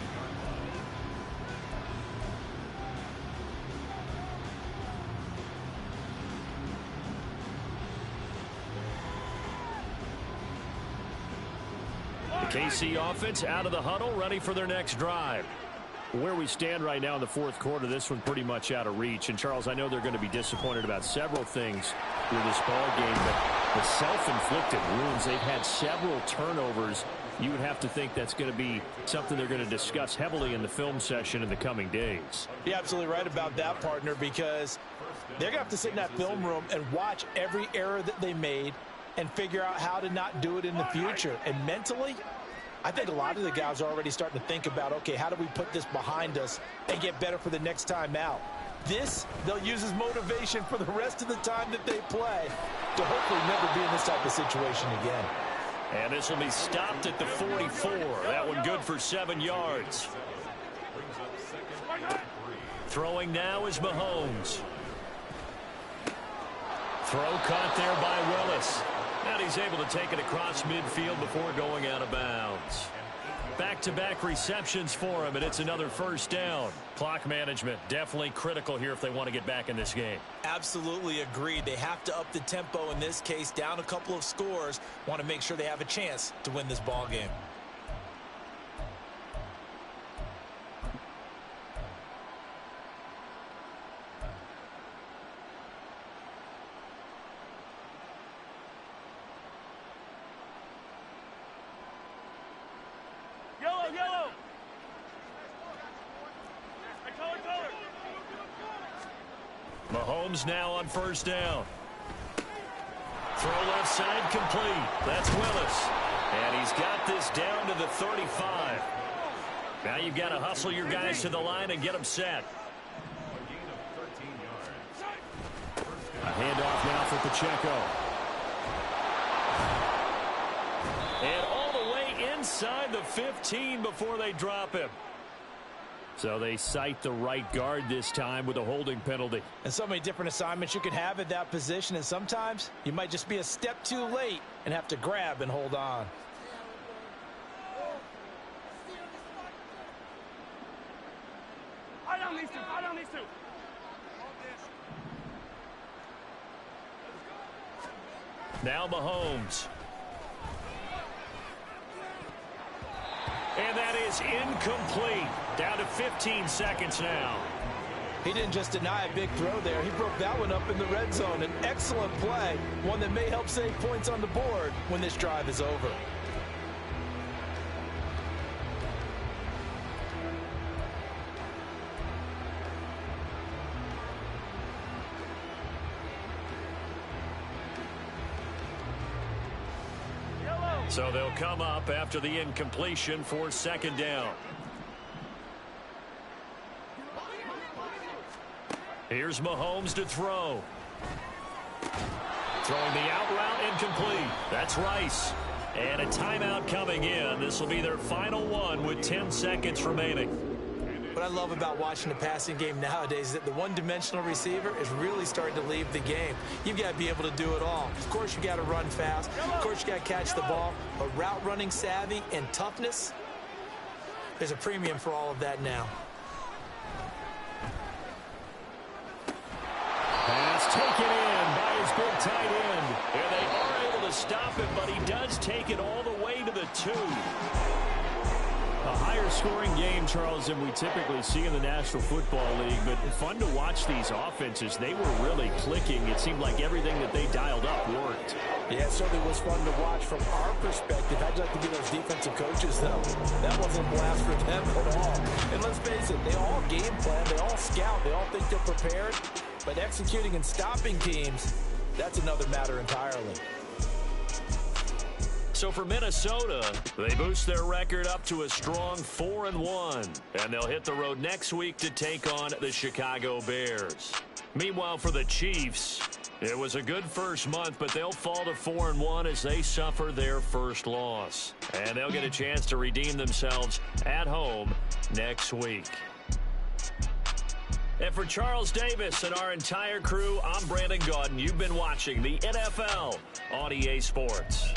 The KC offense out of the huddle, ready for their next drive. Where we stand right now in the fourth quarter, this one pretty much out of reach. And, Charles, I know they're going to be disappointed about several things with this ball game, but the self-inflicted wounds, they've had several turnovers. You would have to think that's going to be something they're going to discuss heavily in the film session in the coming days. You're absolutely right about that, partner, because they're going to have to sit in that film room and watch every error that they made and figure out how to not do it in the future. And mentally, I think a lot of the guys are already starting to think about, okay, how do we put this behind us and get better for the next time out? This, they'll use as motivation for the rest of the time that they play to hopefully never be in this type of situation again. And this will be stopped at the 44. That one good for 7 yards. Throwing now is Mahomes. Throw caught there by Willis. And he's able to take it across midfield before going out of bounds. Back-to-back receptions for him, and it's another first down. Clock management definitely critical here if they want to get back in this game. Absolutely agreed. They have to up the tempo in this case, down a couple of scores. Want to make sure they have a chance to win this ball game. Mahomes now on first down. Throw left side complete. That's Willis. And he's got this down to the 35. Now you've got to hustle your guys to the line and get them set. A handoff now for Pacheco. And all the way inside the 15 before they drop him. So they cite the right guard this time with a holding penalty. And so many different assignments you can have at that position, and sometimes you might just be a step too late and have to grab and hold on. Now Mahomes. And that is incomplete. Down to 15 seconds now. He didn't just deny a big throw there. He broke that one up in the red zone. An excellent play, one that may help save points on the board when this drive is over. So they'll come up after the incompletion for second down. Here's Mahomes to throw. Throwing the out route incomplete. That's Rice. And a timeout coming in. This will be their final one with 10 seconds remaining. What I love about watching the passing game nowadays is that the one-dimensional receiver is really starting to leave the game. You've got to be able to do it all. Of course, you got to run fast. Of course, you got to catch the ball. But route running savvy and toughness, there's a premium for all of that now. Pass taken in by his big tight end. And they are able to stop him, but he does take it all the way to the 2. A higher scoring game, Charles, than we typically see in the National Football League, but fun to watch these offenses. They were really clicking. It seemed like everything that they dialed up worked. Yeah, it certainly was fun to watch from our perspective. I'd like to be those defensive coaches, though. That wasn't a blast for them at all. And let's face it, they all game plan, they all scout, they all think they're prepared. But executing and stopping teams, that's another matter entirely. So for Minnesota, they boost their record up to a strong 4-1. And they'll hit the road next week to take on the Chicago Bears. Meanwhile, for the Chiefs, it was a good first month, but they'll fall to 4-1 as they suffer their first loss. And they'll get a chance to redeem themselves at home next week. And for Charles Davis and our entire crew, I'm Brandon Gaudin. You've been watching the NFL on EA Sports.